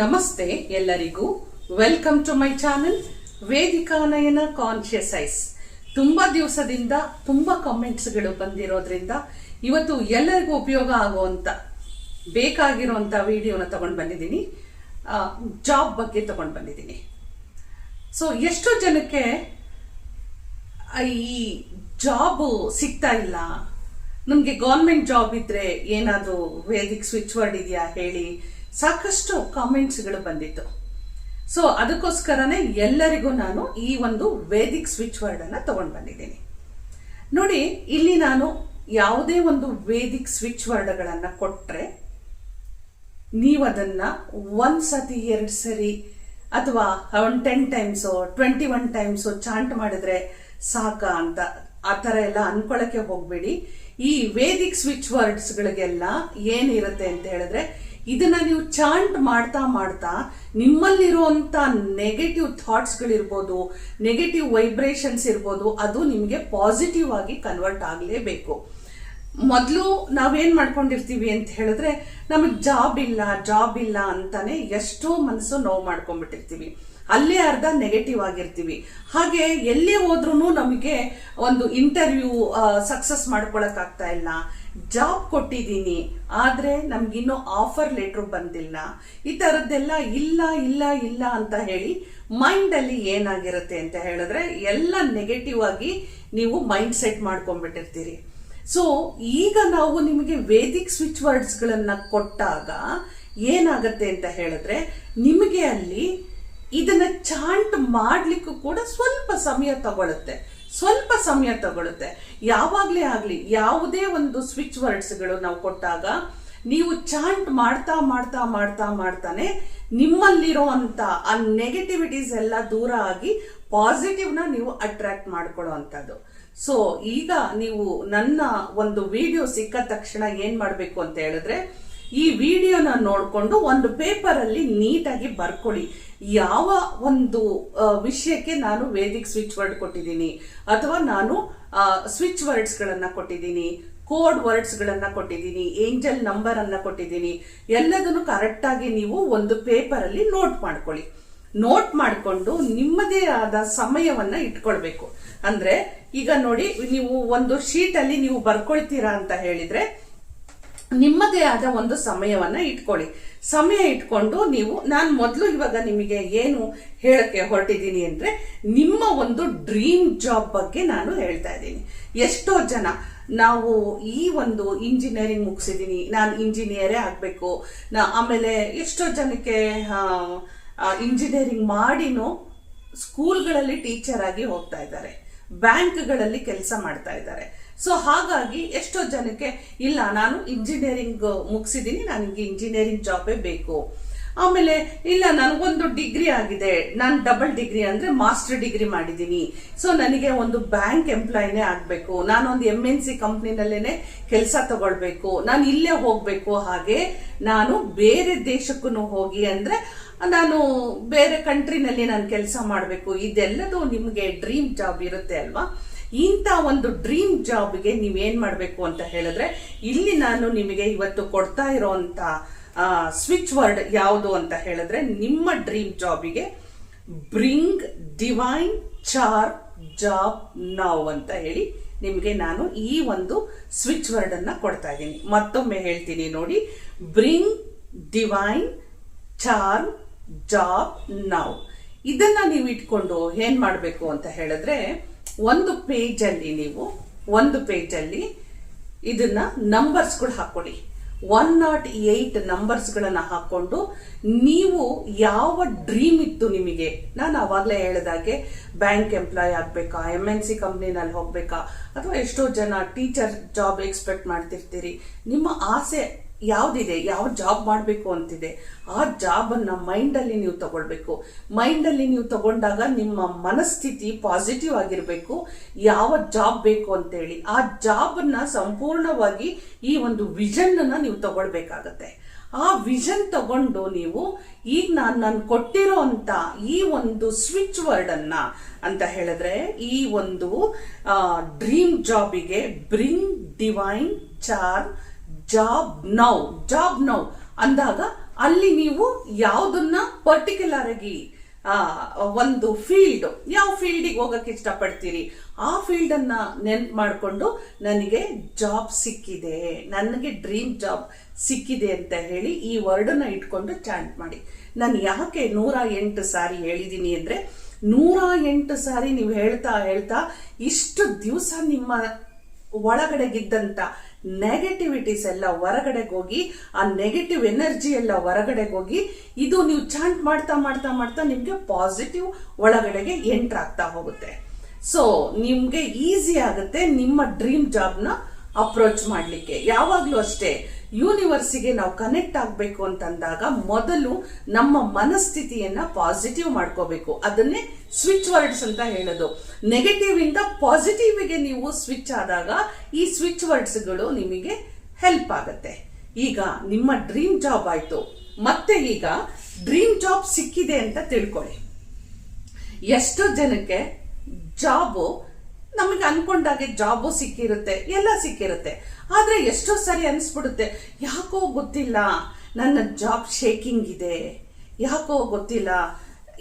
ನಮಸ್ತೆ ಎಲ್ಲರಿಗೂ. Welcome to my channel Vedika Nayana conscious eyes. ತುಂಬಾ ದಿವಸದಿಂದ ತುಂಬಾ ಕಮೆಂಟ್ಸ್ಗಳು ಬಂದಿರೋದ್ರಿಂದ ಇವತ್ತು ಎಲ್ಲರಿಗೂ ಉಪಯೋಗ ಆಗುವಂತ ಬೇಕಾಗಿರುವಂತ ವಿಡಿಯೋನ ತಗೊಂಡು ಬಂದಿದ್ದೀನಿ. ಜಾಬ್ ಬಗ್ಗೆ ತಗೊಂಡು ಬಂದಿದ್ದೀನಿ. ಸೊ ಎಷ್ಟೋ ಜನಕ್ಕೆ ಈ ಜಾಬ್ ಸಿಗ್ತಾ ಇಲ್ಲ, ನಮ್ಗೆ ಗೌರ್ಮೆಂಟ್ ಜಾಬ್ ಇದ್ರೆ ಏನಾದ್ರು ವೇದಿಕ್ ಸ್ವಿಚ್ ವರ್ಡ್ ಇದೆಯಾ ಹೇಳಿ ಸಾಕಷ್ಟು ಕಾಮೆಂಟ್ಸ್ಗಳು ಬಂದಿತ್ತು. ಸೊ ಅದಕ್ಕೋಸ್ಕರನೇ ಎಲ್ಲರಿಗೂ ನಾನು ಈ ಒಂದು ವೇದಿಕ್ ಸ್ವಿಚ್ ವರ್ಡ್ ಅನ್ನ ತಗೊಂಡು ಬಂದಿದ್ದೀನಿ. ನೋಡಿ, ಇಲ್ಲಿ ನಾನು ಯಾವುದೇ ಒಂದು ವೇದಿಕ್ ಸ್ವಿಚ್ ವರ್ಡ್ಗಳನ್ನ ಕೊಟ್ರೆ ನೀವು ಅದನ್ನ ಒಂದ್ಸತಿ 2 ಸರಿ ಅಥವಾ 10 ಟೈಮ್ಸ್ 21 ಟೈಮ್ಸ್ ಚಾಂಟ್ ಮಾಡಿದ್ರೆ ಸಾಕ ಅಂತ ಆ ತರ ಎಲ್ಲ ಅನ್ಕೊಳಕ್ಕೆ ಹೋಗ್ಬೇಡಿ. ಈ ವೇದಿಕ್ ಸ್ವಿಚ್ ವರ್ಡ್ಸ್ ಗಳಿಗೆಲ್ಲ ಏನಿರುತ್ತೆ ಅಂತ ಹೇಳಿದ್ರೆ, ಇದನ್ನ ನೀವು ಚಾಂಟ್ ಮಾಡ್ತಾ ಮಾಡ್ತಾ ನಿಮ್ಮಲ್ಲಿರುವಂತ ನೆಗೆಟಿವ್ ಥಾಟ್ಸ್ ಗಳಿರ್ಬೋದು, ನೆಗೆಟಿವ್ ವೈಬ್ರೇಷನ್ಸ್ ಇರ್ಬೋದು, ಅದು ನಿಮಗೆ ಪಾಸಿಟಿವ್ ಆಗಿ ಕನ್ವರ್ಟ್ ಆಗಲೇಬೇಕು. ಮೊದಲು ನಾವೇನ್ ಮಾಡ್ಕೊಂಡಿರ್ತೀವಿ ಅಂತ ಹೇಳಿದ್ರೆ, ನಮಗ್ ಜಾಬ್ ಇಲ್ಲ ಅಂತಾನೆ ಎಷ್ಟೋ ಮನಸ್ಸು ನೋವು ಮಾಡ್ಕೊಂಡ್ಬಿಟ್ಟಿರ್ತೀವಿ. ಅಲ್ಲೇ ಅರ್ಧ ನೆಗೆಟಿವ್ ಆಗಿರ್ತೀವಿ. ಹಾಗೆ ಎಲ್ಲೇ ಹೋದ್ರೂ ನಮಗೆ ಒಂದು ಇಂಟರ್ವ್ಯೂ ಸಕ್ಸಸ್ ಮಾಡ್ಕೊಳಕ್ ಆಗ್ತಾ ಇಲ್ಲ, ಜಾಬ್ ಕೊಟ್ಟಿದ್ದೀನಿ ಆದ್ರೆ ನಮ್ಗಿನ್ನೂ ಆಫರ್ ಲೆಟರ್ ಬಂದಿಲ್ಲ, ಈ ತರದ್ದೆಲ್ಲ ಇಲ್ಲ ಅಂತ ಹೇಳಿ ಮೈಂಡ್ ಅಲ್ಲಿ ಏನಾಗಿರುತ್ತೆ ಅಂತ ಹೇಳಿದ್ರೆ ಎಲ್ಲ ನೆಗೆಟಿವ್ ಆಗಿ ನೀವು ಮೈಂಡ್ ಸೆಟ್ ಮಾಡ್ಕೊಂಡ್ಬಿಟ್ಟಿರ್ತೀರಿ. ಸೊ ಈಗ ನಾವು ನಿಮಗೆ ವೇದಿಕ್ ಸ್ವಿಚ್ ವರ್ಡ್ಸ್ ಗಳನ್ನ ಕೊಟ್ಟಾಗ ಏನಾಗತ್ತೆ ಅಂತ ಹೇಳಿದ್ರೆ, ನಿಮಗೆ ಅಲ್ಲಿ ಇದನ್ನ ಚಾಂಟ್ ಮಾಡ್ಲಿಕ್ಕೂ ಕೂಡ ಸ್ವಲ್ಪ ಸಮಯ ತಗೊಳುತ್ತೆ. ಯಾವಾಗ್ಲೇ ಆಗ್ಲಿ ಯಾವುದೇ ಒಂದು ಸ್ವಿಚ್ ವರ್ಡ್ಸ್ಗಳು ನಾವು ಕೊಟ್ಟಾಗ ನೀವು ಚಾಂಟ್ ಮಾಡ್ತಾನೆ ನಿಮ್ಮಲ್ಲಿರೋ ಅಂತ ಆ ನೆಗೆಟಿವಿಟೀಸ್ ಎಲ್ಲ ದೂರ ಆಗಿ ಪಾಸಿಟಿವ್ ನ ನೀವು ಅಟ್ರಾಕ್ಟ್ ಮಾಡ್ಕೊಳ್ಳೋ ಅಂತದ್ದು. ಸೊ ಈಗ ನೀವು ನನ್ನ ಒಂದು ವಿಡಿಯೋ ಸಿಕ್ಕ ತಕ್ಷಣ ಏನ್ ಮಾಡ್ಬೇಕು ಅಂತ ಹೇಳಿದ್ರೆ, ಈ ವಿಡಿಯೋನ ನೋಡ್ಕೊಂಡು ಒಂದು ಪೇಪರ್ ಅಲ್ಲಿ ನೀಟಾಗಿ ಬರ್ಕೊಳ್ಳಿ. ಯಾವ ಒಂದು ವಿಷಯಕ್ಕೆ ನಾನು ವೇದಿಕ್ ಸ್ವಿಚ್ ವರ್ಡ್ ಕೊಟ್ಟಿದ್ದೀನಿ, ಅಥವಾ ನಾನು ಸ್ವಿಚ್ ವರ್ಡ್ಸ್ ಗಳನ್ನ ಕೊಟ್ಟಿದ್ದೀನಿ, ಕೋಡ್ ವರ್ಡ್ಸ್ ಗಳನ್ನ ಕೊಟ್ಟಿದ್ದೀನಿ, ಏಂಜಲ್ ನಂಬರ್ ಅನ್ನ ಕೊಟ್ಟಿದ್ದೀನಿ, ಎಲ್ಲದನ್ನು ಕರೆಕ್ಟ್ ಆಗಿ ನೀವು ಒಂದು ಪೇಪರ್ ಅಲ್ಲಿ ನೋಟ್ ಮಾಡ್ಕೊಂಡು ನಿಮ್ಮದೇ ಆದ ಸಮಯವನ್ನ ಇಟ್ಕೊಳ್ಬೇಕು. ಅಂದ್ರೆ ಈಗ ನೋಡಿ, ನೀವು ಒಂದು ಶೀಟ್ ಅಲ್ಲಿ ನೀವು ಬರ್ಕೊಳ್ತೀರಾ ಅಂತ ಹೇಳಿದ್ರೆ ನಿಮ್ಮದೇ ಆದ ಒಂದು ಸಮಯವನ್ನ ಸಮಯ ಇಟ್ಕೊಂಡು ನೀವು, ನಾನು ಮೊದಲು ಇವಾಗ ನಿಮಗೆ ಏನು ಹೇಳಕ್ಕೆ ಹೊರಟಿದ್ದೀನಿ ಅಂದ್ರೆ, ನಿಮ್ಮ ಒಂದು ಡ್ರೀಮ್ ಜಾಬ್ ಬಗ್ಗೆ ನಾನು ಹೇಳ್ತಾ ಇದ್ದೀನಿ. ಎಷ್ಟೋ ಜನ ನಾವು ಈ ಒಂದು ಇಂಜಿನಿಯರಿಂಗ್ ಮುಗಿಸಿದೀನಿ, ನಾನು ಇಂಜಿನಿಯರೇ ಆಗ್ಬೇಕು, ಆಮೇಲೆ ಎಷ್ಟೋ ಜನಕ್ಕೆ ಇಂಜಿನಿಯರಿಂಗ್ ಮಾಡಿನೂ ಸ್ಕೂಲ್ಗಳಲ್ಲಿ ಟೀಚರ್ ಆಗಿ ಹೋಗ್ತಾ ಇದ್ದಾರೆ, ಬ್ಯಾಂಕ್ಗಳಲ್ಲಿ ಕೆಲಸ ಮಾಡ್ತಾ ಇದ್ದಾರೆ. ಸೊ ಹಾಗಾಗಿ ಎಷ್ಟೋ ಜನಕ್ಕೆ ಇಲ್ಲ, ನಾನು ಇಂಜಿನಿಯರಿಂಗ್ ಮುಗಿಸಿದೀನಿ, ನನಗೆ ಇಂಜಿನಿಯರಿಂಗ್ ಜಾಬೇ ಬೇಕು. ಆಮೇಲೆ ಇಲ್ಲ, ನನಗೊಂದು ಡಿಗ್ರಿ ಆಗಿದೆ, ನಾನು ಡಬಲ್ ಡಿಗ್ರಿ ಅಂದ್ರೆ ಮಾಸ್ಟರ್ ಡಿಗ್ರಿ ಮಾಡಿದ್ದೀನಿ, ಸೊ ನನಗೆ ಒಂದು ಬ್ಯಾಂಕ್ ಎಂಪ್ಲಾಯಿನೇ ಆಗ್ಬೇಕು, ನಾನೊಂದು MNC ಕಂಪ್ನಿನಲ್ಲೇನೆ ಕೆಲಸ ತಗೊಳ್ಬೇಕು, ನಾನು ಇಲ್ಲೇ ಹೋಗ್ಬೇಕು, ಹಾಗೆ ನಾನು ಬೇರೆ ದೇಶಕ್ಕೂ ಹೋಗಿ ಅಂದ್ರೆ ನಾನು ಬೇರೆ ಕಂಟ್ರಿನಲ್ಲಿ ನಾನು ಕೆಲಸ ಮಾಡಬೇಕು. ಇದೆಲ್ಲದು ನಿಮ್ಗೆ ಡ್ರೀಮ್ ಜಾಬ್ ಇರುತ್ತೆ ಅಲ್ವಾ? ಇಂಥ ಒಂದು ಡ್ರೀಮ್ ಜಾಬ್ಗೆ ನೀವೇನ್ ಮಾಡ್ಬೇಕು ಅಂತ ಹೇಳಿದ್ರೆ, ಇಲ್ಲಿ ನಾನು ನಿಮಗೆ ಇವತ್ತು ಕೊಡ್ತಾ ಇರೋಂತ ಸ್ವಿಚ್ ವರ್ಡ್ ಯಾವುದು ಅಂತ ಹೇಳಿದ್ರೆ, ನಿಮ್ಮ ಡ್ರೀಮ್ ಜಾಬಿಗೆ ಬ್ರಿಂಗ್ ಡಿವೈನ್ ಚಾರ್ ಜಾಬ್ ನೌ ಅಂತ ಹೇಳಿ ನಿಮಗೆ ನಾನು ಈ ಒಂದು ಸ್ವಿಚ್ ವರ್ಡ್ ಅನ್ನ ಕೊಡ್ತಾ ಇದ್ದೀನಿ. ಮತ್ತೊಮ್ಮೆ ಹೇಳ್ತೀನಿ ನೋಡಿ, ಬ್ರಿಂಗ್ ಡಿವೈನ್ ಚಾರ್ ಜಾಬ್ ನೌ. ಇದನ್ನ ನೀವು ಇಟ್ಕೊಂಡು ಏನ್ ಮಾಡ್ಬೇಕು ಅಂತ ಹೇಳಿದ್ರೆ, ಒಂದು ಪೇಜ್ ಅಲ್ಲಿ ಇದನ್ನ ನಂಬರ್ಸ್ಗಳು ಹಾಕೊಳ್ಳಿ. 108 ನಂಬರ್ಸ್ ಗಳನ್ನ ಹಾಕೊಂಡು, ನೀವು ಯಾವ ಡ್ರೀಮ್ ಇತ್ತು ನಿಮಗೆ, ನಾನು ಅವಾಗ್ಲೇ ಹೇಳಿದಾಗೆ ಬ್ಯಾಂಕ್ ಎಂಪ್ಲಾಯ್ ಆಗ್ಬೇಕಾ, MNC ಕಂಪ್ನಿನಲ್ಲಿ ಹೋಗ್ಬೇಕಾ, ಅಥವಾ ಎಷ್ಟೋ ಜನ ಟೀಚರ್ ಜಾಬ್ ಎಕ್ಸ್ಪೆಕ್ಟ್ ಮಾಡ್ತಿರ್ತೀರಿ, ನಿಮ್ಮ ಆಸೆ ಯಾವ್ದಿದೆ, ಯಾವ ಜಾಬ್ ಮಾಡಬೇಕು ಅಂತಿದೆ, ಆ ಜಾಬ್ ಅನ್ನ ಮೈಂಡ್ ಅಲ್ಲಿ ನೀವು ತಗೊಳ್ಬೇಕು. ಮೈಂಡ್ ಅಲ್ಲಿ ನೀವು ತಗೊಂಡಾಗ ನಿಮ್ಮ ಮನಸ್ಥಿತಿ ಪಾಸಿಟಿವ್ ಆಗಿರ್ಬೇಕು. ಯಾವ ಜಾಬ್ ಬೇಕು ಅಂತೇಳಿ ಆ ಜಾಬ್ ಅನ್ನ ಸಂಪೂರ್ಣವಾಗಿ ಈ ಒಂದು ವಿಷನ್ ಅನ್ನ ನೀವು ತಗೊಳ್ಬೇಕಾಗತ್ತೆ. ಆ ವಿಷನ್ ತಗೊಂಡು ನೀವು ಈಗ ನಾನು ಕೊಟ್ಟಿರೋ ಅಂತ ಈ ಒಂದು ಸ್ವಿಚ್ ವರ್ಡ್ ಅನ್ನ ಅಂತ ಹೇಳಿದ್ರೆ, ಈ ಒಂದು ಡ್ರೀಮ್ ಜಾಬಿಗೆ ಬ್ರಿಂಗ್ ಡಿವೈನ್ ಚಾರ್ ಜಾಬ್ ನೌ ಅಂದಾಗ ಅಲ್ಲಿ ನೀವು ಯಾವುದನ್ನ ಪರ್ಟಿಕ್ಯುಲರ್ ಆಗಿ ಒಂದು ಫೀಲ್ಡ್, ಯಾವ ಫೀಲ್ಡಿಗೆ ಹೋಗಕ್ಕೆ ಇಷ್ಟಪಡ್ತೀರಿ ಆ ಫೀಲ್ಡ್ ಅನ್ನ ನೆನ್ಪು ಮಾಡಿಕೊಂಡು ನನಗೆ ಜಾಬ್ ಸಿಕ್ಕಿದೆ, ನನಗೆ ಡ್ರೀಮ್ ಜಾಬ್ ಸಿಕ್ಕಿದೆ ಅಂತ ಹೇಳಿ ಈ ವರ್ಡನ್ನ ಇಟ್ಕೊಂಡು ಚಾಂಟ್ ಮಾಡಿ. ನಾನು ಯಾಕೆ 108 ಸಾರಿ ಹೇಳಿದ್ದೀನಿ ಅಂದ್ರೆ, 108 ಸಾರಿ ನೀವು ಹೇಳ್ತಾ ಹೇಳ್ತಾ ಇಷ್ಟು ದಿವಸ ನಿಮ್ಮ ಒಳಗಡೆಗಿದ್ದಂತ ನೆಗೆಟಿವಿಟೀಸ್ ಎಲ್ಲ ಹೊರಗಡೆಗೆ ಹೋಗಿ, ಆ ನೆಗೆಟಿವ್ ಎನರ್ಜಿ ಎಲ್ಲ ಹೊರಗಡೆಗೆ ಹೋಗಿ, ಇದು ನೀವು ಚಾಂಟ್ ಮಾಡ್ತಾ ಮಾಡ್ತಾ ಮಾಡ್ತಾ ನಿಮ್ಗೆ ಪಾಸಿಟಿವ್ ಒಳಗಡೆಗೆ ಎಂಟರ್ ಆಗ್ತಾ ಹೋಗುತ್ತೆ. ಸೊ ನಿಮ್ಗೆ ಈಸಿ ಆಗುತ್ತೆ ನಿಮ್ಮ ಡ್ರೀಮ್ ಜಾಬ್ನ ಅಪ್ರೋಚ್ ಮಾಡ್ಲಿಕ್ಕೆ. ಯಾವಾಗ್ಲೂ ಅಷ್ಟೇ, ಯೂನಿವರ್ಸಿಗೆ ನಾವು ಕನೆಕ್ಟ್ ಆಗ್ಬೇಕು ಅಂತಂದಾಗ ಮೊದಲು ನಮ್ಮ ಮನಸ್ಥಿತಿಯನ್ನ ಪಾಸಿಟಿವ್ ಮಾಡ್ಕೋಬೇಕು. ಅದನ್ನೇ ಸ್ವಿಚ್ ವರ್ಡ್ಸ್ ಅಂತ ಹೇಳೋದು. ನೆಗೆಟಿವ್ ಇಂದ ಪಾಸಿಟಿವ್ ಗೆ ನೀವು ಸ್ವಿಚ್ ಆದಾಗ ಈ ಸ್ವಿಚ್ ವರ್ಡ್ಸ್ಗಳು ನಿಮಗೆ ಹೆಲ್ಪ್ ಆಗುತ್ತೆ. ಈಗ ನಿಮ್ಮ ಡ್ರೀಮ್ ಜಾಬ್ ಆಯ್ತು, ಮತ್ತೆ ಈಗ ಡ್ರೀಮ್ ಜಾಬ್ ಸಿಕ್ಕಿದೆ ಅಂತ ತಿಳ್ಕೊಳ್ಳಿ. ಎಷ್ಟೋ ಜನಕ್ಕೆ ಜಾಬು ನಮಗೆ ಅನ್ಕೊಂಡಾಗೆ ಜಾಬು ಸಿಕ್ಕಿರುತ್ತೆ, ಎಲ್ಲ ಸಿಕ್ಕಿರುತ್ತೆ. ಆದ್ರೆ ಎಷ್ಟೋ ಸರಿ ಅನ್ಸ್ಬಿಡುತ್ತೆ, ಯಾಕೋ ಗೊತ್ತಿಲ್ಲ ನನ್ನ ಜಾಬ್ ಶೇಕಿಂಗ್ ಇದೆ, ಯಾಕೋ ಗೊತ್ತಿಲ್ಲ,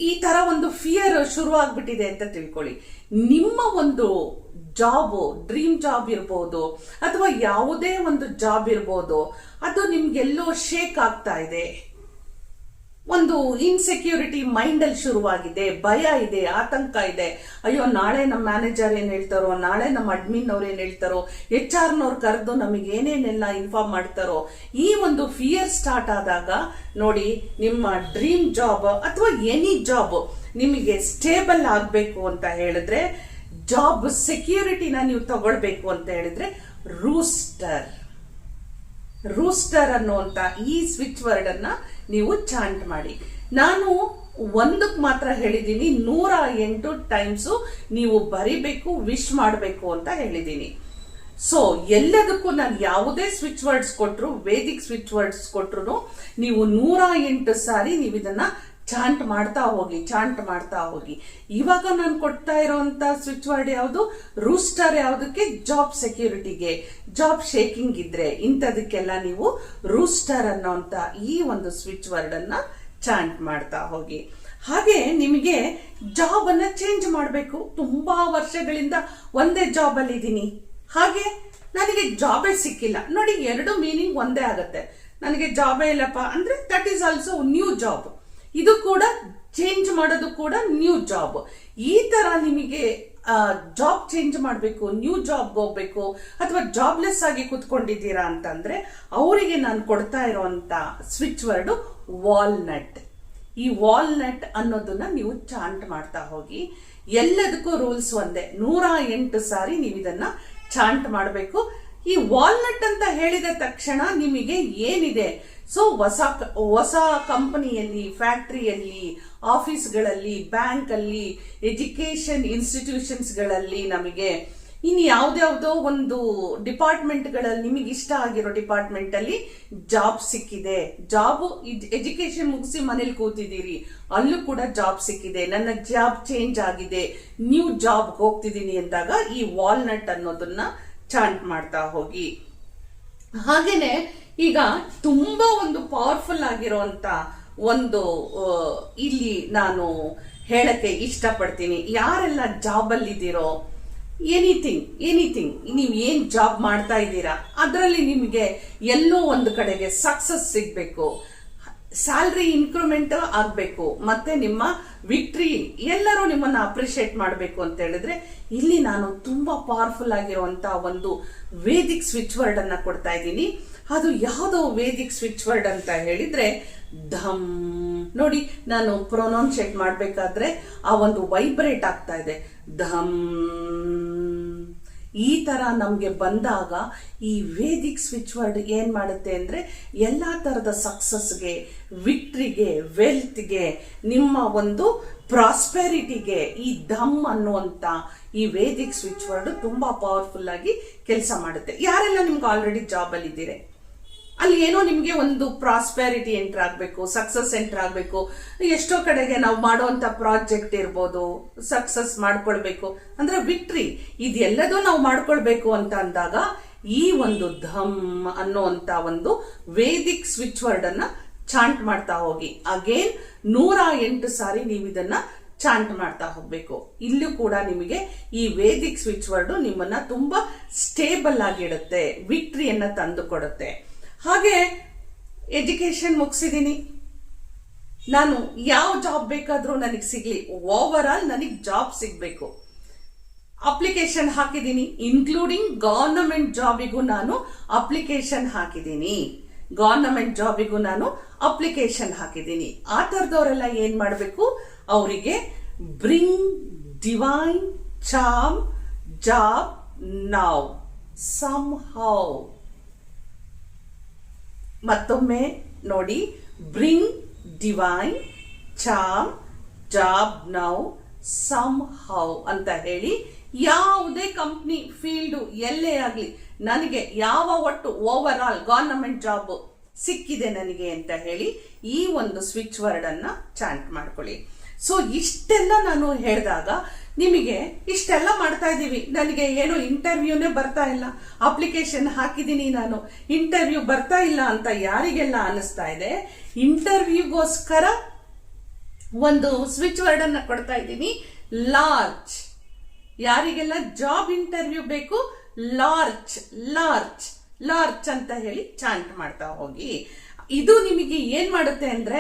ಈ ತರ ಒಂದು ಫಿಯರ್ ಶುರು ಆಗ್ಬಿಟ್ಟಿದೆ ಅಂತ ತಿಳ್ಕೊಳ್ಳಿ. ನಿಮ್ಮ ಒಂದು ಜಾಬು, ಡ್ರೀಮ್ ಜಾಬ್ ಇರ್ಬೋದು ಅಥವಾ ಯಾವುದೇ ಒಂದು ಜಾಬ್ ಇರ್ಬೋದು, ಅದು ನಿಮ್ಗೆಲ್ಲೋ ಶೇಕ್ ಆಗ್ತಾ ಇದೆ, ಒಂದು ಇನ್ಸೆಕ್ಯೂರಿಟಿ ಮೈಂಡ್ ಅಲ್ಲಿ ಶುರುವಾಗಿದೆ, ಭಯ ಇದೆ, ಆತಂಕ ಇದೆ. ಅಯ್ಯೋ ನಾಳೆ ನಮ್ಮ ಮ್ಯಾನೇಜರ್ ಏನ್ ಹೇಳ್ತಾರೋ, ನಾಳೆ ನಮ್ಮ ಅಡ್ಮಿನ್ ಅವ್ರು ಏನ್ ಹೇಳ್ತಾರೋ, HR ನವ್ರು ಕರೆದು ನಮಗೆ ಏನೇನೆಲ್ಲ ಇನ್ಫಾರ್ಮ್ ಮಾಡ್ತಾರೋ, ಈ ಒಂದು ಫಿಯರ್ ಸ್ಟಾರ್ಟ್ ಆದಾಗ ನೋಡಿ, ನಿಮ್ಮ ಡ್ರೀಮ್ ಜಾಬ್ ಅಥವಾ ಎನಿ ಜಾಬ್ ನಿಮಗೆ ಸ್ಟೇಬಲ್ ಆಗ್ಬೇಕು ಅಂತ ಹೇಳಿದ್ರೆ, ಜಾಬ್ ಸೆಕ್ಯೂರಿಟಿನ ನೀವು ತಗೊಳ್ಬೇಕು ಅಂತ ಹೇಳಿದ್ರೆ, ರೂಸ್ಟರ್ ಅನ್ನುವಂತ ಈ ಸ್ವಿಚ್ ವರ್ಡ್ ಅನ್ನ ನೀವು ಚಾಂಟ್ ಮಾಡಿ. ನಾನು ಒಂದಕ್ಕೆ ಮಾತ್ರ ಹೇಳಿದ್ದೀನಿ, 108 ಟೈಮ್ಸ್ ನೀವು ಬರಿಬೇಕು, ವಿಶ್ ಮಾಡಬೇಕು ಅಂತ ಹೇಳಿದ್ದೀನಿ. ಸೊ ಎಲ್ಲದಕ್ಕೂ ನಾನು ಯಾವುದೇ ಸ್ವಿಚ್ ವರ್ಡ್ಸ್ ಕೊಟ್ರು, ವೇದಿಕ್ ಸ್ವಿಚ್ ವರ್ಡ್ಸ್ ಕೊಟ್ರು, ನೀವು 108 ಸಾರಿ ನೀವು ಇದನ್ನ ಚಾಂಟ್ ಮಾಡ್ತಾ ಹೋಗಿ. ಇವಾಗ ನಾನು ಕೊಡ್ತಾ ಇರೋಂತ ಸ್ವಿಚ್ ವರ್ಡ್ ಯಾವುದು? ರೂಸ್ಟರ್. ಯಾವುದಕ್ಕೆ? ಜಾಬ್ ಸೆಕ್ಯೂರಿಟಿಗೆ. ಜಾಬ್ ಶೇಕಿಂಗ್ ಇದ್ರೆ ಇಂಥದಕ್ಕೆಲ್ಲ ನೀವು ರೂಸ್ಟರ್ ಅನ್ನೋಂತ ಈ ಒಂದು ಸ್ವಿಚ್ ವರ್ಡ್ ಅನ್ನ ಚಾಂಟ್ ಮಾಡ್ತಾ ಹೋಗಿ. ಹಾಗೆ ನಿಮಗೆ ಜಾಬ್ ಅನ್ನ ಚೇಂಜ್ ಮಾಡಬೇಕು. ತುಂಬಾ ವರ್ಷಗಳಿಂದ ಒಂದೇ ಜಾಬ್ ಅಲ್ಲಿ ಇದ್ದೀನಿ, ಹಾಗೆ ನನಗೆ ಜಾಬೇ ಸಿಕ್ಕಿಲ್ಲ. ನೋಡಿ, ಎರಡು ಮೀನಿಂಗ್ ಒಂದೇ ಆಗತ್ತೆ. ನನಗೆ ಜಾಬೇ ಇಲ್ಲಪ್ಪ ಅಂದ್ರೆ that is also new job. ಇದು ಕೂಡ ಚೇಂಜ್ ಮಾಡೋದು ಕೂಡ ನ್ಯೂ ಜಾಬ್. ಈ ತರ ನಿಮಗೆ ಜಾಬ್ ಚೇಂಜ್ ಮಾಡಬೇಕು, ನ್ಯೂ ಜಾಬ್ ಹೋಗ್ಬೇಕು, ಅಥವಾ ಜಾಬ್ಲೆಸ್ ಆಗಿ ಕುತ್ಕೊಂಡಿದ್ದೀರಾ ಅಂತಂದ್ರೆ ಅವರಿಗೆ ನಾನು ಕೊಡ್ತಾ ಇರುವಂತ ಸ್ವಿಚ್ ವರ್ಡ್ ವಾಲ್ನಟ್. ಈ ವಾಲ್ನಟ್ ಅನ್ನೋದನ್ನ ನೀವು ಚಾಂಟ್ ಮಾಡ್ತಾ ಹೋಗಿ. ಎಲ್ಲದಕ್ಕೂ ರೂಲ್ಸ್ ಒಂದೇ, 108 ಸಾರಿ ನೀವು ಇದನ್ನ ಚಾಂಟ್ ಮಾಡಬೇಕು. ಈ ವಾಲ್ನಟ್ ಅಂತ ಹೇಳಿದ ತಕ್ಷಣ ನಿಮಗೆ ಏನಿದೆ, ಸೊ ಹೊಸ ಕಂಪನಿಯಲ್ಲಿ, ಫ್ಯಾಕ್ಟರಿಯಲ್ಲಿ, ಆಫೀಸ್ಗಳಲ್ಲಿ, ಬ್ಯಾಂಕ್ ಅಲ್ಲಿ, ಎಜುಕೇಶನ್ ಇನ್ಸ್ಟಿಟ್ಯೂಷನ್ಸ್ಗಳಲ್ಲಿ, ನಮಗೆ ಇನ್ನು ಯಾವ್ದಾವ್ದೋ ಒಂದು ಡಿಪಾರ್ಟ್ಮೆಂಟ್ಗಳಲ್ಲಿ ನಿಮಗೆ ಇಷ್ಟ ಆಗಿರೋ ಡಿಪಾರ್ಟ್ಮೆಂಟ್ ಅಲ್ಲಿ ಜಾಬ್ ಸಿಕ್ಕಿದೆ. ಜಾಬ್ ಎಜುಕೇಶನ್ ಮುಗಿಸಿ ಮನೇಲಿ ಕೂತಿದ್ದೀರಿ, ಅಲ್ಲೂ ಕೂಡ ಜಾಬ್ ಸಿಕ್ಕಿದೆ, ನನ್ನ ಜಾಬ್ ಚೇಂಜ್ ಆಗಿದೆ, ನ್ಯೂ ಜಾಬ್ ಹೋಗ್ತಿದ್ದೀನಿ ಅಂದಾಗ ಈ ವಾಲ್ನಟ್ ಅನ್ನೋದನ್ನ ಚಾಂಟ್ ಮಾಡ್ತಾ ಹೋಗಿ. ಹಾಗೇನೆ ಈಗ ತುಂಬಾ ಒಂದು ಪವರ್ಫುಲ್ ಆಗಿರುವಂತ ಒಂದು ಇಲ್ಲಿ ನಾನು ಹೇಳಕ್ಕೆ ಇಷ್ಟಪಡ್ತೀನಿ. ಯಾರೆಲ್ಲ ಜಾಬ್ ಅಲ್ಲಿ ಇದ್ದೀರೋ, ಎನಿಥಿಂಗ್ ನೀವು ಏನ್ ಜಾಬ್ ಮಾಡ್ತಾ ಇದ್ದೀರಾ ಅದರಲ್ಲಿ ನಿಮಗೆ ಎಲ್ಲೋ ಒಂದು ಕಡೆಗೆ ಸಕ್ಸಸ್ ಸಿಗ್ಬೇಕು, ಸ್ಯಾಲ್ರಿ ಇನ್ಕ್ರಿಮೆಂಟ್ ಆಗ್ಬೇಕು, ಮತ್ತೆ ನಿಮ್ಮ ವಿಕ್ಟ್ರಿ ಎಲ್ಲರೂ ನಿಮ್ಮನ್ನ ಅಪ್ರಿಶಿಯೇಟ್ ಮಾಡಬೇಕು ಅಂತ ಹೇಳಿದ್ರೆ, ಇಲ್ಲಿ ನಾನು ತುಂಬಾ ಪವರ್ಫುಲ್ ಆಗಿರುವಂತ ಒಂದು ವೇದಿಕ್ ಸ್ವಿಚ್ ವರ್ಡ್ ಅನ್ನ ಕೊಡ್ತಾ ಇದ್ದೀನಿ. ಅದು ಯಾವುದೋ ವೇದಿಕ್ ಸ್ವಿಚ್ ವರ್ಡ್ ಅಂತ ಹೇಳಿದ್ರೆ ಧಮ್. ನೋಡಿ, ನಾನು ಪ್ರೊನೌನ್ಸಿಯೇಟ್ ಮಾಡ್ಬೇಕಾದ್ರೆ ಆ ಒಂದು ವೈಬ್ರೇಟ್ ಆಗ್ತಾ ಇದೆ, ಧಮ್. ಈ ತರ ನಮ್ಗೆ ಬಂದಾಗ ಈ ವೇದಿಕ್ ಸ್ವಿಚ್ ವರ್ಡ್ ಏನ್ ಮಾಡುತ್ತೆ ಅಂದ್ರೆ, ಎಲ್ಲಾ ತರದ ಸಕ್ಸಸ್ಗೆ, ವಿಕ್ಟ್ರಿಗೆ, ವೆಲ್ತ್ಗೆ, ನಿಮ್ಮ ಒಂದು ಪ್ರಾಸ್ಪೆರಿಟಿಗೆ ಈ ಧಮ್ ಅನ್ನುವಂತ ಈ ವೇದಿಕ್ ಸ್ವಿಚ್ ವರ್ಡ್ ತುಂಬಾ ಪವರ್ಫುಲ್ ಆಗಿ ಕೆಲಸ ಮಾಡುತ್ತೆ. ಯಾರೆಲ್ಲ ನಿಮ್ಗೆ ಆಲ್ರೆಡಿ ಜಾಬ್ ಅಲ್ಲಿ ಇದ್ದೀರಿ, ಅಲ್ಲಿ ಏನೋ ನಿಮ್ಗೆ ಒಂದು ಪ್ರಾಸ್ಪೆರಿಟಿ ಎಂಟರ್ ಆಗ್ಬೇಕು, ಸಕ್ಸಸ್ ಎಂಟರ್ ಆಗ್ಬೇಕು. ಎಷ್ಟೋ ಕಡೆಗೆ ನಾವು ಮಾಡುವಂತ ಪ್ರಾಜೆಕ್ಟ್ ಇರ್ಬೋದು, ಸಕ್ಸಸ್ ಮಾಡ್ಕೊಳ್ಬೇಕು ಅಂದ್ರೆ ವಿಕ್ಟ್ರಿ, ಇದೆಲ್ಲದೂ ನಾವು ಮಾಡ್ಕೊಳ್ಬೇಕು ಅಂತ ಅಂದಾಗ ಈ ಒಂದು ಧಮ್ ಅನ್ನುವಂತ ಒಂದು ವೇದಿಕ್ ಸ್ವಿಚ್ ವರ್ಡ್ ಅನ್ನ ಚಾಂಟ್ ಮಾಡ್ತಾ ಹೋಗಿ. ಅಗೇನ್ 108 ಸಾರಿ ನೀವು ಇದನ್ನ ಚಾಂಟ್ ಮಾಡ್ತಾ ಹೋಗ್ಬೇಕು. ಇಲ್ಲೂ ಕೂಡ ನಿಮಗೆ ಈ ವೇದಿಕ್ ಸ್ವಿಚ್ ವರ್ಡ್ ನಿಮ್ಮನ್ನ ತುಂಬಾ ಸ್ಟೇಬಲ್ ಆಗಿಡುತ್ತೆ, ವಿಕ್ಟ್ರಿಯನ್ನ ತಂದು ಕೊಡುತ್ತೆ. ಹಾಗೆ ಎಜುಕೇಶನ್ ಮುಗಿಸಿದೀನಿ, ನಾನು ಯಾವ ಜಾಬ್ ಬೇಕಾದ್ರೂ ನನಗೆ ಸಿಗ್ಲಿ, ಓವರ್ ಆಲ್ ನನಗೆ ಜಾಬ್ ಸಿಗ್ಬೇಕು. ಅಪ್ಲಿಕೇಶನ್ ಹಾಕಿದ್ದೀನಿ, ಇನ್ಕ್ಲೂಡಿಂಗ್ ಗವರ್ನಮೆಂಟ್ ಜಾಬಿಗೂ ನಾನು ಅಪ್ಲಿಕೇಶನ್ ಹಾಕಿದ್ದೀನಿ. ಆ ತರದವರೆಲ್ಲ ಏನ್ ಮಾಡಬೇಕು, ಅವರಿಗೆ bring divine charm job now somehow. ಮತ್ತೊಮ್ಮೆ ನೋಡಿ, bring divine charm job now somehow ಅಂತ ಹೇಳಿ, ಯಾವುದೇ ಕಂಪ್ನಿ ಫೀಲ್ಡ್ ಎಲ್ಲೇ ಆಗಲಿ ನನಗೆ ಯಾವ ಒಟ್ಟು ಓವರ್ ಆಲ್ ಗವರ್ನಮೆಂಟ್ ಜಾಬ್ ಸಿಕ್ಕಿದೆ ನನಗೆ ಅಂತ ಹೇಳಿ ಈ ಒಂದು ಸ್ವಿಚ್ ವರ್ಡ್ ಅನ್ನ ಚಾಂಟ್ ಮಾಡ್ಕೊಳ್ಳಿ. ಸೊ ಇಷ್ಟೆಲ್ಲ ನಾನು ಹೇಳಿದಾಗ ನಿಮಗೆ ಇಷ್ಟೆಲ್ಲ ಮಾಡ್ತಾ ಇದ್ದೀವಿ, ನನಗೆ ಏನೋ ಇಂಟರ್ವ್ಯೂನೇ ಬರ್ತಾ ಇಲ್ಲ, ಅಪ್ಲಿಕೇಶನ್ ಹಾಕಿದ್ದೀನಿ ನಾನು, ಇಂಟರ್ವ್ಯೂ ಬರ್ತಾ ಇಲ್ಲ ಅಂತ ಯಾರಿಗೆಲ್ಲ ಅನಿಸ್ತಾ ಇದೆ, ಇಂಟರ್ವ್ಯೂಗೋಸ್ಕರ ಒಂದು ಸ್ವಿಚ್ ವರ್ಡ್ ಅನ್ನ ಕೊಡ್ತಾ ಇದ್ದೀನಿ, ಲಾರ್ಜ್. ಯಾರಿಗೆಲ್ಲ ಜಾಬ್ ಇಂಟರ್ವ್ಯೂ ಬೇಕು, ಲಾರ್ಜ್ ಲಾರ್ಜ್ ಲಾರ್ಜ್ ಅಂತ ಹೇಳಿ ಚಾಂಟ್ ಮಾಡ್ತಾ ಹೋಗಿ. ಇದು ನಿಮಗೆ ಏನ್ ಮಾಡುತ್ತೆ ಅಂದ್ರೆ,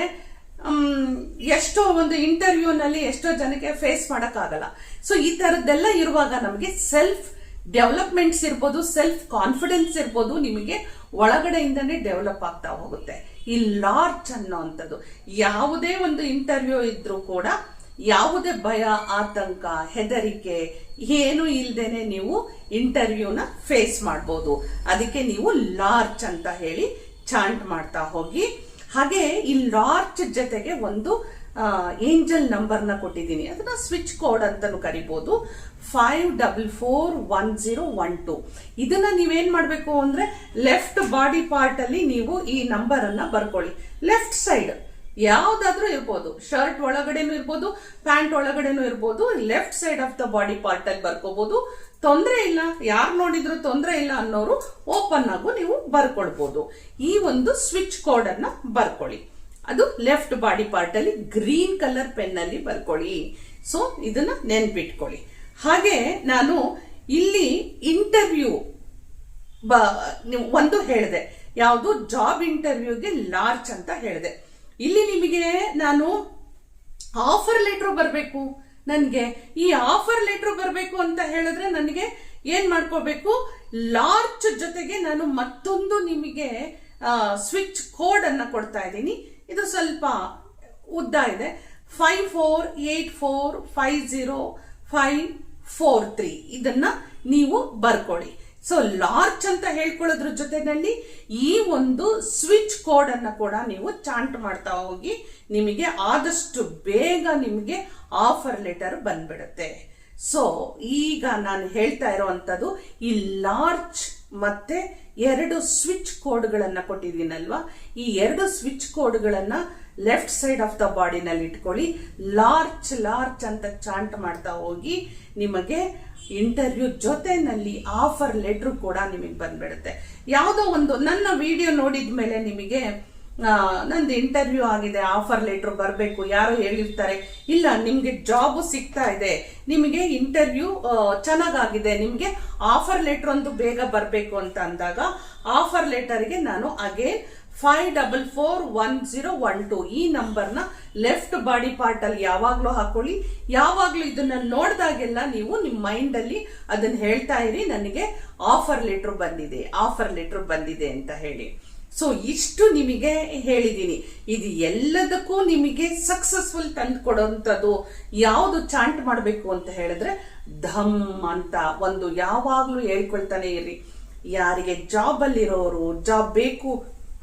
ಎಷ್ಟೋ ಒಂದು ಇಂಟರ್ವ್ಯೂನಲ್ಲಿ ಎಷ್ಟೋ ಜನಕ್ಕೆ ಫೇಸ್ ಮಾಡಕ್ಕಾಗಲ್ಲ. ಸೊ ಈ ತರದ್ದೆಲ್ಲ ಇರುವಾಗ ನಮಗೆ ಸೆಲ್ಫ್ ಡೆವಲಪ್ಮೆಂಟ್ಸ್ ಇರ್ಬೋದು, ಸೆಲ್ಫ್ ಕಾನ್ಫಿಡೆನ್ಸ್ ಇರ್ಬೋದು, ನಿಮಗೆ ಒಳಗಡೆಯಿಂದನೇ ಡೆವಲಪ್ ಆಗ್ತಾ ಹೋಗುತ್ತೆ. ಈ ಲಾರ್ಜ್ ಅನ್ನೋಂಥದ್ದು ಯಾವುದೇ ಒಂದು ಇಂಟರ್ವ್ಯೂ ಇದ್ರೂ ಕೂಡ ಯಾವುದೇ ಭಯ, ಆತಂಕ, ಹೆದರಿಕೆ ಏನು ಇಲ್ದೇನೆ ನೀವು ಇಂಟರ್ವ್ಯೂನ ಫೇಸ್ ಮಾಡ್ಬೋದು. ಅದಕ್ಕೆ ನೀವು ಲಾರ್ಜ್ ಅಂತ ಹೇಳಿ ಚಾಂಟ್ ಮಾಡ್ತಾ ಹೋಗಿ. ಹಾಗೆ ಈ ಲಾರ್ಜ್ ಜೊತೆಗೆ ಒಂದು ಏಂಜಲ್ ನಂಬರ್ನ ಕೊಟ್ಟಿದ್ದೀನಿ, ಅದನ್ನ ಸ್ವಿಚ್ ಕೋಡ್ ಅಂತಾನು ಕರಿಬಹುದು, 544112. ಇದನ್ನ ನೀವೇನ್ ಮಾಡ್ಬೇಕು ಅಂದ್ರೆ, ಲೆಫ್ಟ್ ಬಾಡಿ ಪಾರ್ಟ್ ಅಲ್ಲಿ ನೀವು ಈ ನಂಬರ್ ಅನ್ನ ಬರ್ಕೊಳ್ಳಿ. ಲೆಫ್ಟ್ ಸೈಡ್ ಯಾವ್ದಾದ್ರೂ ಇರ್ಬೋದು, ಶರ್ಟ್ ಒಳಗಡೆನೂ ಇರ್ಬೋದು, ಪ್ಯಾಂಟ್ ಒಳಗಡೆನೂ ಇರ್ಬೋದು, left side of the body part ಅಲ್ಲಿ ಬರ್ಕೋಬಹುದು. ತೊಂದರೆ ಇಲ್ಲ, ಯಾರು ನೋಡಿದ್ರು ತೊಂದರೆ ಇಲ್ಲ ಅನ್ನೋರು ಓಪನ್ ಆಗು ನೀವು ಬರ್ಕೊಳ್ಬಹುದು. ಈ ಒಂದು ಸ್ವಿಚ್ ಕೋಡ್ ಅನ್ನ ಬರ್ಕೊಳ್ಳಿ. ಅದು ಲೆಫ್ಟ್ ಬಾಡಿ ಪಾರ್ಟ್ ಅಲ್ಲಿ ಗ್ರೀನ್ ಕಲರ್ ಪೆನ್ ಅಲ್ಲಿ ಬರ್ಕೊಳ್ಳಿ. ಸೊ ಇದನ್ನ ನೆನ್ಪಿಟ್ಕೊಳ್ಳಿ. ಹಾಗೆ ನಾನು ಇಲ್ಲಿ ಇಂಟರ್ವ್ಯೂ ಒಂದು ಹೇಳಿದೆ, ಯಾವುದು ಜಾಬ್ ಇಂಟರ್ವ್ಯೂಗೆ ಲಾರ್ಜ್ ಅಂತ ಹೇಳಿದೆ. ಇಲ್ಲಿ ನಿಮಗೆ ನಾನು ಆಫರ್ ಲೆಟರ್ ಬರಬೇಕು, ನನಗೆ ಈ ಆಫರ್ ಲೆಟರ್ ಬರಬೇಕು ಅಂತ ಹೇಳಿದ್ರೆ ನನಗೆ ಏನ್ ಮಾಡ್ಕೋಬೇಕು, ಲಾರ್ಜ್ ಜೊತೆಗೆ ನಾನು ಮತ್ತೊಂದು ನಿಮಗೆ ಸ್ವಿಚ್ ಕೋಡ್ ಅನ್ನ ಕೊಡ್ತಾ ಇದ್ದೀನಿ. ಇದು ಸ್ವಲ್ಪ ಉದ್ದ ಇದೆ, 5484505543. ಇದನ್ನ ನೀವು ಬರ್ಕೊಳ್ಳಿ. ಸೊ ಲಾರ್ಜ್ ಅಂತ ಹೇಳ್ಕೊಳ್ಳೋದ್ರ ಜೊತೆನಲ್ಲಿ ಈ ಒಂದು ಸ್ವಿಚ್ ಕೋಡ್ ಅನ್ನ ಕೂಡ ನೀವು ಚಾಂಟ್ ಮಾಡ್ತಾ ಹೋಗಿ, ನಿಮಗೆ ಆದಷ್ಟು ಬೇಗ ನಿಮಗೆ ಆಫರ್ ಲೆಟರ್ ಬಂದ್ಬಿಡುತ್ತೆ. ಸೊ ಈಗ ನಾನು ಹೇಳ್ತಾ ಇರೋವಂಥದ್ದು ಈ ಲಾರ್ಜ್ ಮತ್ತೆ 2 ಸ್ವಿಚ್ ಕೋಡ್ಗಳನ್ನ ಕೊಟ್ಟಿದ್ದೀನಲ್ವಾ, ಈ 2 ಸ್ವಿಚ್ ಕೋಡ್ಗಳನ್ನ ಲೆಫ್ಟ್ ಸೈಡ್ ಆಫ್ ದ ಬಾಡಿನಲ್ಲಿ ಇಟ್ಕೊಳ್ಳಿ. ಲಾರ್ಜ್ ಲಾರ್ಜ್ ಅಂತ ಚಾಂಟ್ ಮಾಡ್ತಾ ಹೋಗಿ, ನಿಮಗೆ ಇಂಟರ್ವ್ಯೂ ಜೊತೆನಲ್ಲಿ ಆಫರ್ ಲೆಟರ್ ಕೂಡ ನಿಮಗೆ ಬಂದ್ಬಿಡುತ್ತೆ. ಯಾವುದೋ ಒಂದು ನನ್ನ ವಿಡಿಯೋ ನೋಡಿದ ಮೇಲೆ ನಿಮಗೆ ನಂದು ಇಂಟರ್ವ್ಯೂ ಆಗಿದೆ, ಆಫರ್ ಲೆಟರ್ ಬರಬೇಕು, ಯಾರೋ ಹೇಳಿರ್ತಾರೆ, ಇಲ್ಲ ನಿಮ್ಗೆ ಜಾಬ್ ಸಿಗ್ತಾ ಇದೆ, ನಿಮಗೆ ಇಂಟರ್ವ್ಯೂ ಚೆನ್ನಾಗಾಗಿದೆ, ನಿಮ್ಗೆ ಆಫರ್ ಲೆಟರ್ ಒಂದು ಬೇಗ ಬರಬೇಕು ಅಂತ ಅಂದಾಗ ಆಫರ್ ಲೆಟರ್ಗೆ ನಾನು ಅಗೇನ್ 544112 ಈ ನಂಬರ್ನ ಲೆಫ್ಟ್ ಬಾಡಿ ಪಾರ್ಟ್ ಅಲ್ಲಿ ಯಾವಾಗ್ಲೂ ಹಾಕೊಳ್ಳಿ. ಯಾವಾಗ್ಲೂ ಇದನ್ನ ನೋಡಿದಾಗೆಲ್ಲ ನೀವು ನಿಮ್ಮ ಮೈಂಡ್ ಅಲ್ಲಿ ಅದನ್ನ ಹೇಳ್ತಾ ಇರಿ, ನನಗೆ ಆಫರ್ ಲೆಟರ್ ಬಂದಿದೆ, ಆಫರ್ ಲೆಟರ್ ಬಂದಿದೆ ಅಂತ ಹೇಳಿ. ಸೊ ಇಷ್ಟು ನಿಮಗೆ ಹೇಳಿದ್ದೀನಿ. ಇದು ಎಲ್ಲದಕ್ಕೂ ನಿಮಗೆ ಸಕ್ಸಸ್ಫುಲ್ ತಂದು ಕೊಡುವಂಥದ್ದು ಯಾವುದು ಚಾಂಟ್ ಮಾಡಬೇಕು ಅಂತ ಹೇಳಿದ್ರೆ, ಧಮ್ ಅಂತ ಒಂದು ಯಾವಾಗ್ಲೂ ಹೇಳ್ಕೊಳ್ತಾನೆ ಇರಿ. ಯಾರಿಗೆ ಜಾಬ್ ಅಲ್ಲಿರೋರು, ಜಾಬ್ ಬೇಕು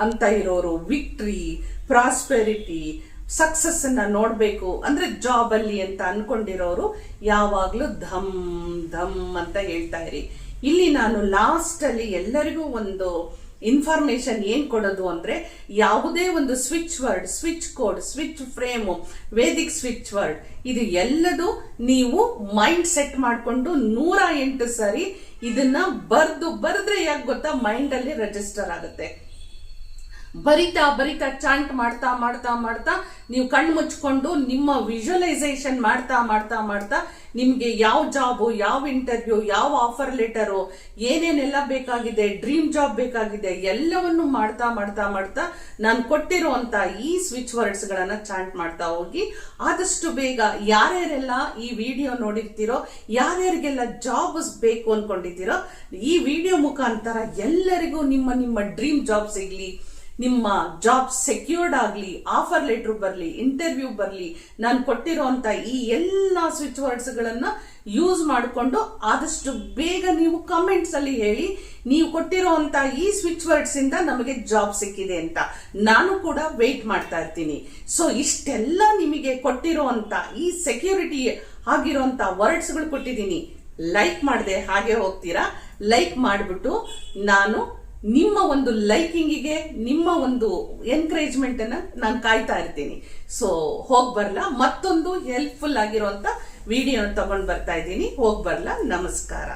ಅಂತ ಇರೋರು, ವಿಕ್ಟ್ರಿ, ಪ್ರಾಸ್ಪೆರಿಟಿ, ಸಕ್ಸಸ್ ಅನ್ನ ನೋಡ್ಬೇಕು ಅಂದ್ರೆ ಜಾಬ್ ಅಲ್ಲಿ ಅಂತ ಅನ್ಕೊಂಡಿರೋರು ಯಾವಾಗ್ಲೂ ಧಮ್ ಧಮ್ ಅಂತ ಹೇಳ್ತಾ ಇರಿ. ಇಲ್ಲಿ ನಾನು ಲಾಸ್ಟ್ ಅಲ್ಲಿ ಎಲ್ಲರಿಗೂ ಒಂದು ಇನ್ಫಾರ್ಮೇಶನ್ ಏನ್ ಕೊಡೋದು ಅಂದ್ರೆ, ಯಾವುದೇ ಒಂದು switch word, switch code, switch frame, Vedic switch word, ಇದು ಎಲ್ಲದು ನೀವು ಮೈಂಡ್ ಸೆಟ್ ಮಾಡ್ಕೊಂಡು 108 ಸಾರಿ ಇದನ್ನ ಬರೆದ್ರೆ ಯಾಕೆ ಗೊತ್ತಾ, ಮೈಂಡ್ ಅಲ್ಲಿ ರಿಜಿಸ್ಟರ್ ಆಗುತ್ತೆ. ಬರಿತಾ ಬರಿತಾ ಚಾಂಟ್ ಮಾಡ್ತಾ ಮಾಡ್ತಾ ಮಾಡ್ತಾ ನೀವು ಕಣ್ಣು ಮುಚ್ಕೊಂಡು ನಿಮ್ಮ ವಿಜುವಲೈಸೇಷನ್ ಮಾಡ್ತಾ ಮಾಡ್ತಾ ಮಾಡ್ತಾ ನಿಮ್ಗೆ ಯಾವ ಜಾಬು, ಯಾವ ಇಂಟರ್ವ್ಯೂ, ಯಾವ ಆಫರ್ ಲೆಟರು, ಏನೇನೆಲ್ಲ ಬೇಕಾಗಿದೆ, ಡ್ರೀಮ್ ಜಾಬ್ ಬೇಕಾಗಿದೆ, ಎಲ್ಲವನ್ನು ಮಾಡ್ತಾ ಮಾಡ್ತಾ ಮಾಡ್ತಾ ನಾನು ಕೊಟ್ಟಿರುವಂತ ಈ ಸ್ವಿಚ್ ವರ್ಡ್ಸ್ ಗಳನ್ನ ಚಾಂಟ್ ಮಾಡ್ತಾ ಹೋಗಿ ಆದಷ್ಟು ಬೇಗ ಯಾರ್ಯಾರೆಲ್ಲ ಈ ವಿಡಿಯೋ ನೋಡಿರ್ತೀರೋ, ಯಾರ್ಯಾರಿಗೆಲ್ಲ ಜಾಬ್ಸ್ ಬೇಕು ಅನ್ಕೊಂಡಿದ್ದೀರೋ, ಈ ವಿಡಿಯೋ ಮುಖಾಂತರ ಎಲ್ಲರಿಗೂ ನಿಮ್ಮ ನಿಮ್ಮ ಡ್ರೀಮ್ ಜಾಬ್ ಸಿಗ್ಲಿ, ನಿಮ್ಮ ಜಾಬ್ ಸೆಕ್ಯೂರ್ಡ್ ಆಗ್ಲಿ, ಆಫರ್ ಲೆಟರ್ ಬರ್ಲಿ, ಇಂಟರ್ವ್ಯೂ ಬರ್ಲಿ, ನಾನು ಕೊಟ್ಟಿರುವಂತ ಈ ಎಲ್ಲಾ ಸ್ವಿಚ್ ವರ್ಡ್ಸ್ ಗಳನ್ನ ಯೂಸ್ ಮಾಡಿಕೊಂಡು ಆದಷ್ಟು ಬೇಗ ನೀವು ಕಮೆಂಟ್ಸ್ ಅಲ್ಲಿ ಹೇಳಿ ನೀವು ಕೊಟ್ಟಿರುವಂತ ಈ ಸ್ವಿಚ್ ವರ್ಡ್ಸ್ ಇಂದ ನಮಗೆ ಜಾಬ್ ಸಿಕ್ಕಿದೆ ಅಂತ. ನಾನು ಕೂಡ ವೇಟ್ ಮಾಡ್ತಾ ಇರ್ತೀನಿ. ಸೊ ಇಷ್ಟೆಲ್ಲ ನಿಮಗೆ ಕೊಟ್ಟಿರುವಂತ ಈ ಸೆಕ್ಯೂರಿಟಿ ಆಗಿರುವಂತ ವರ್ಡ್ಸ್ ಗಳು ಕೊಟ್ಟಿದ್ದೀನಿ. ಲೈಕ್ ಮಾಡದೆ ಹಾಗೆ ಹೋಗ್ತೀರಾ? ಲೈಕ್ ಮಾಡಿಬಿಟ್ಟು ನಾನು ನಿಮ್ಮ ಒಂದು ಲೈಕಿಂಗಿಗೆ, ನಿಮ್ಮ ಒಂದು ಎನ್ಕರೇಜ್ಮೆಂಟ್ ಅನ್ನ ನಾನು ಕಾಯ್ತಾ ಇರ್ತೀನಿ. ಸೊ ಹೋಗ್ ಬರ್ಲಾ, ಮತ್ತೊಂದು ಹೆಲ್ಪ್ಫುಲ್ ಆಗಿರುವಂತ ವಿಡಿಯೋ ತಗೊಂಡ್ ಬರ್ತಾ ಇದ್ದೀನಿ. ಹೋಗ್ ಬರ್ಲಾ, ನಮಸ್ಕಾರ.